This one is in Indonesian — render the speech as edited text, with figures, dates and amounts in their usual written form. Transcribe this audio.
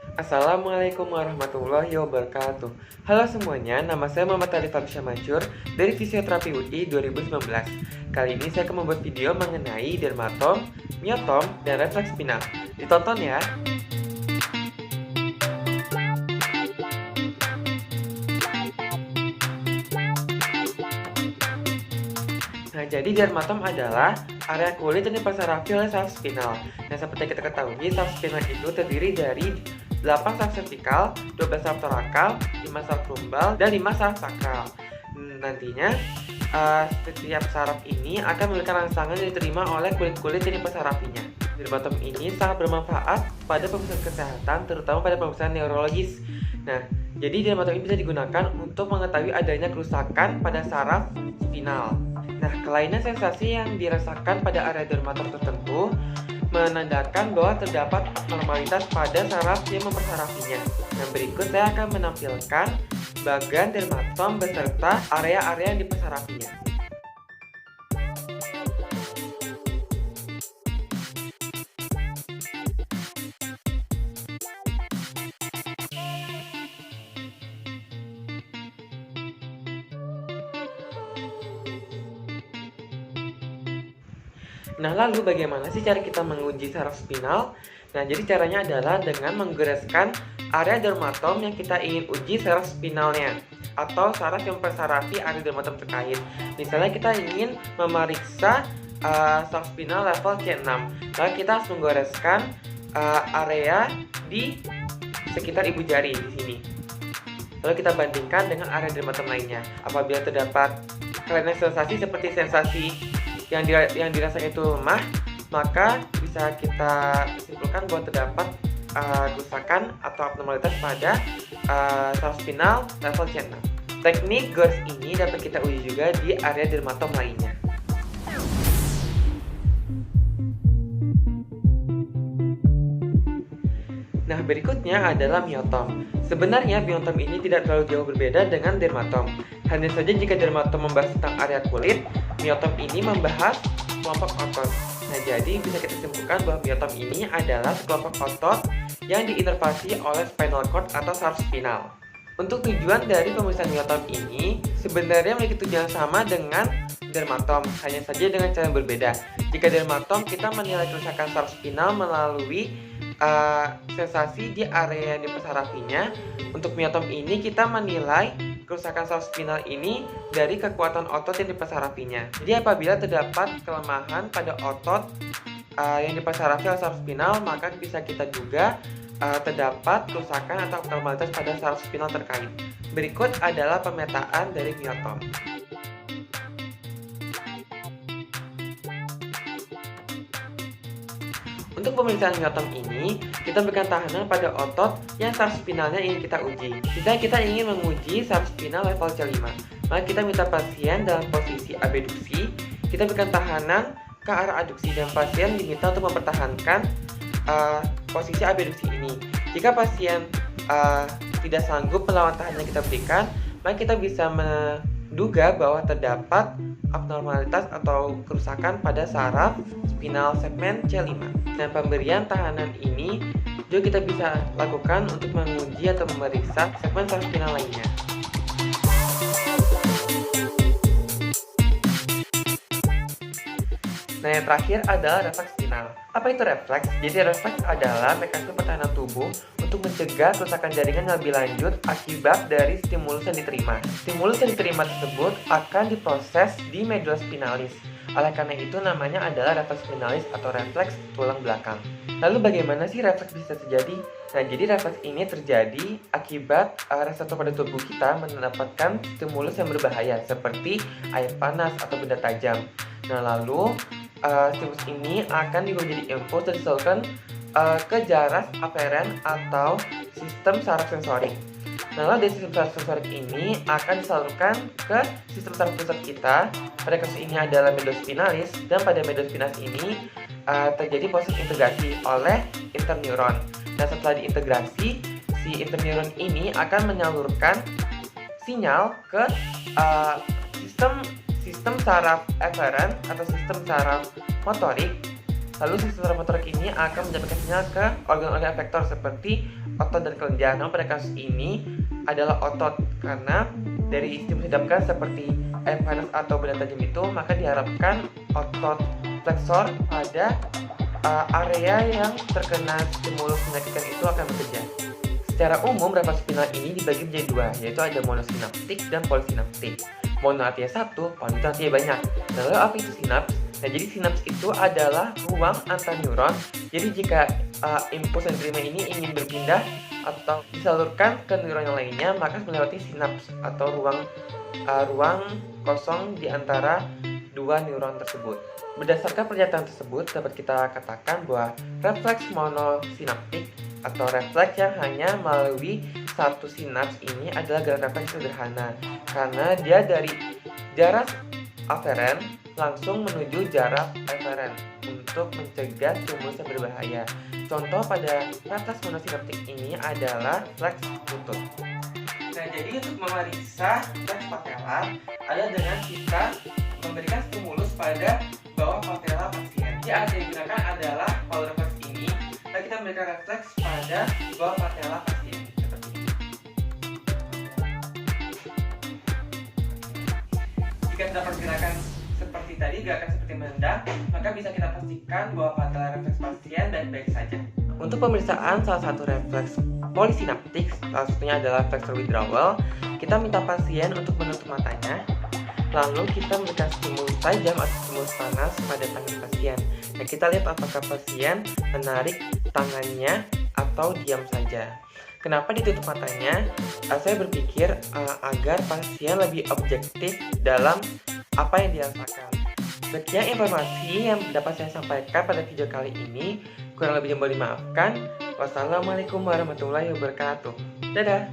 Assalamualaikum warahmatullahi wabarakatuh. Halo semuanya, nama saya Muhammad Arif Arsyamajur dari Fisioterapi UI 2019. Kali ini saya akan membuat video mengenai dermatom, miotom, dan refleks spinal. Ditonton ya. Nah, jadi dermatom adalah area kulit yang dipasarafi oleh saraf spinal. Nah, seperti kita ketahui, saraf spinal itu terdiri dari 8 saraf vertikal, 12 saraf torakal, 5 saraf lumbal, dan 5 saraf sakral. Nantinya, setiap saraf ini akan memberikan rangsangan yang diterima oleh kulit-kulit yang dipasarafinya. Dermatom ini sangat bermanfaat pada pemeriksaan kesehatan, terutama pada pemeriksaan neurologis. Nah, jadi dermatom ini bisa digunakan untuk mengetahui adanya kerusakan pada saraf spinal. Nah, kelainan sensasi yang dirasakan pada area dermatom tertentu menandakan bahwa terdapat abnormalitas pada saraf yang mempersarafinya. Nah, berikut saya akan menampilkan bagan dermatom beserta area-area yang dipesarafinya. Nah, lalu bagaimana sih cara kita menguji saraf spinal? Nah, jadi caranya adalah dengan menggoreskan area dermatom yang kita ingin uji saraf spinalnya atau saraf yang mempersarafi area dermatom terkait. Misalnya kita ingin memeriksa saraf spinal level C6, maka kita harus menggoreskan area di sekitar ibu jari di sini. Lalu kita bandingkan dengan area dermatom lainnya. Apabila terdapat kelainan sensasi seperti sensasi yang dirasakan itu lemah, maka bisa kita simpulkan bahwa terdapat kerusakan atau abnormalitas pada saraf spinal level C6. Teknik gores ini dapat kita uji juga di area dermatom lainnya. Nah, berikutnya adalah miotom. Sebenarnya miotom ini tidak terlalu jauh berbeda dengan dermatom. Hanya saja jika dermatom membahas tentang area kulit, miotom ini membahas kelompok otot. Nah, jadi bisa kita simpulkan bahwa miotom ini adalah kelompok otot yang diinervasi oleh spinal cord atau saraf spinal. Untuk tujuan dari pemeriksaan miotom ini sebenarnya memiliki tujuan sama dengan dermatom, hanya saja dengan cara yang berbeda. Jika dermatom kita menilai kerusakan saraf spinal melalui sensasi di area yang dipesarafinya. Untuk miotom ini kita menilai kerusakan saraf spinal ini dari kekuatan otot yang dipesarafinya. Jadi apabila terdapat kelemahan pada otot yang dipesarafi oleh saraf spinal, maka bisa kita duga terdapat kerusakan atau abnormalitas pada saraf spinal terkait. Berikut adalah pemetaan dari miotom. Untuk pemeriksaan miotom ini, kita berikan tahanan pada otot yang saraf spinalnya ingin kita uji. Misalnya kita ingin menguji saraf spinal level C5, maka kita minta pasien dalam posisi abduksi, kita berikan tahanan ke arah aduksi dan pasien diminta untuk mempertahankan posisi abduksi ini. Jika pasien tidak sanggup melawan tahanan yang kita berikan, maka kita bisa menduga bahwa terdapat abnormalitas atau kerusakan pada saraf spinal segmen C5. Dan pemberian tahanan ini juga kita bisa lakukan untuk menguji atau memeriksa segmen saraf spinal lainnya. Nah, yang terakhir adalah refleks spinal. Apa itu refleks? Jadi refleks adalah mekanisme pertahanan tubuh untuk mencegah kerusakan jaringan yang lebih lanjut akibat dari stimulus yang diterima. Stimulus yang diterima tersebut akan diproses di medula spinalis. Oleh karena itu namanya adalah refleks spinalis atau refleks tulang belakang. Lalu bagaimana sih refleks bisa terjadi? Nah, jadi refleks ini terjadi akibat reseptor pada tubuh kita mendapatkan stimulus yang berbahaya seperti air panas atau benda tajam. Nah, lalu stimulus ini akan menjadi impuls dan disalurkan ke jaras aferen atau sistem saraf sensorik. Nah, lalu dari sistem saraf sensorik ini akan disalurkan ke sistem saraf pusat kita. Pada kasus ini adalah medula spinalis, dan pada medula spinalis ini terjadi proses integrasi oleh interneuron. Nah, setelah diintegrasi, si interneuron ini akan menyalurkan sinyal ke sistem saraf eferen atau sistem saraf motorik Lalu sensor motorik ini akan menyampaikan sinyal ke organ-organ efektor seperti otot dan kelenjar. Namun pada kasus ini adalah otot, karena dari stimulus didapatkan seperti air panas atau benda tajam itu, maka diharapkan otot flexor pada area yang terkena stimulus menyakitkan itu akan bekerja. Secara umum, refleks spinal ini dibagi menjadi dua, yaitu ada monosinaptik dan polisinaptik. Mono artinya satu, poli itu artinya banyak. Nah, lalu apa itu sinaps? Nah, jadi sinaps itu adalah ruang antar neuron. Jadi jika impuls yang diterima ini ingin berpindah atau disalurkan ke neuron yang lainnya, maka melewati sinaps atau ruang kosong di antara dua neuron tersebut. Berdasarkan pernyataan tersebut, dapat kita katakan bahwa refleks monosinaptik atau refleks yang hanya melalui satu sinaps ini adalah gerakan refleks sederhana, karena dia dari jarak aferen langsung menuju jarak eferen untuk mencegah stimulus yang berbahaya. Contoh pada refleks monosinaptik ini adalah refleks lutut. Nah, jadi untuk memeriksa refleks patella adalah dengan kita memberikan stimulus pada bawah patella pasien. Yang akan digunakan adalah power refleks ini. Nah, kita memberikan refleks pada bawah patella pasien seperti ini. Jika terdapat gerakan seperti tadi, gerakan seperti menendang, maka bisa kita pastikan bahwa patella refleks pasien baik-baik saja. Untuk pemeriksaan salah satu refleks polisinaptik, salah satunya adalah refleks withdrawal, kita minta pasien untuk menutup matanya. Lalu kita memberikan stimulus tajam atau stimulus panas pada tangan pasien. Nah, kita lihat apakah pasien menarik tangannya atau diam saja. Kenapa ditutup matanya? Saya berpikir agar pasien lebih objektif dalam apa yang dirasakan. Sekian informasi yang dapat saya sampaikan pada video kali ini. Kurang lebihnya mohon dimaafkan. Wassalamualaikum warahmatullahi wabarakatuh. Dadah.